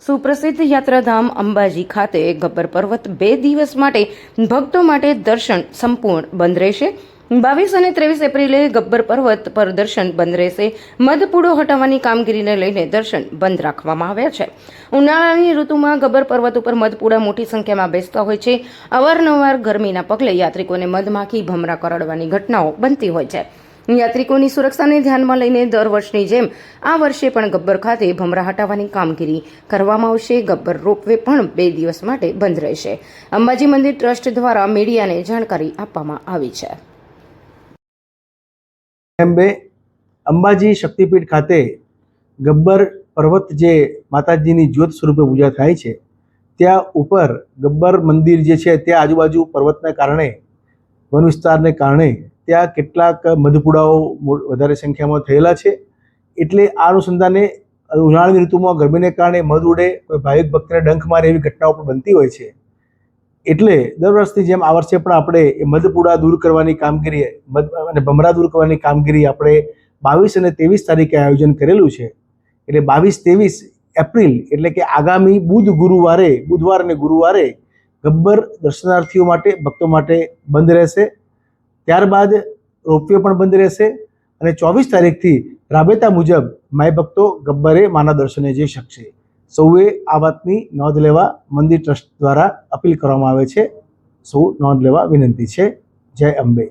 સુપ્રસિદ્ધ યાત્રાધામ અંબાજી ખાતે ગબ્બર પર્વત 2 દિવસ માટે ભક્તો માટે દર્શન સંપૂર્ણ બંધ રહેશે। 22 અને 23 એપ્રિલે ગબ્બર પર્વત પર દર્શન બંધ રહેશે। મધપૂડો હટાવવાની કામગીરીને લઈને દર્શન બંધ રાખવામાં આવ્યા છે। ઉનાળાની ઋતુમાં ગબ્બર પર્વત ઉપર મધપૂડા મોટી સંખ્યામાં બેસતા હોય છે। અવારનવાર ગરમીના પગલે યાત્રિકોને મધમાખી ભમરા કરડવાની ઘટનાઓ બનતી હોય છે। યાત્રિકોની સુરક્ષાને ધ્યાનમાં લઈને દર વર્ષની જેમ આ વર્ષે પણ ગબ્બર ખાતે ભમરા હટાવવાની કામગીરી કરવામાં આવશે। ગબ્બર રોપવે પણ 2 દિવસ માટે બંધ રહેશે। અંબાજી મંદિર ટ્રસ્ટ દ્વારા મીડિયાને જાણકારી આપવામાં આવી છે। અંબાજી શક્તિપીઠ ખાતે ગબ્બર પર્વત જે માતાજીની જ્યોત સ્વરૂપે પૂજા થાય છે, ત્યાં ઉપર ગબ્બર મંદિર જે છે ત્યાં આજુબાજુ પર્વતને કારણે, વન વિસ્તારને કારણે ત્યાં કેટલાક મધપુડાઓ વધારે સંખ્યામાં થયેલા છે। એટલે આ અનુસંધાને ઉનાળાની ઋતુમાં ગરમીને કારણે મધ ઉડે, કોઈ ભાવિક ભક્તને ડંખ મારે એવી ઘટનાઓ પણ બનતી હોય છે। એટલે દર વર્ષની જેમ આ વર્ષે પણ આપણે એ મધપુડા દૂર કરવાની કામગીરી અને ભમરા દૂર કરવાની કામગીરી આપણે 22 અને 23 તારીખે આયોજન કરેલું છે। એટલે 22-23 એપ્રિલ એટલે કે આગામી બુધવાર અને ગુરુવારે ગબ્બર દર્શનાર્થીઓ માટે, ભક્તો માટે બંધ રહેશે। ત્યારબાદ રોપવે પણ બંધ રહેશે અને 24 તારીખથી રાબેતા મુજબ માય ભક્તો ગબ્બરે માના દર્શને જઈ શકશે। સૌએ આ વાતની નોંધ લેવા મંદિર ટ્રસ્ટ દ્વારા અપીલ કરવામાં આવે છે। સૌ નોંધ લેવા વિનંતી છે। જય અંબે।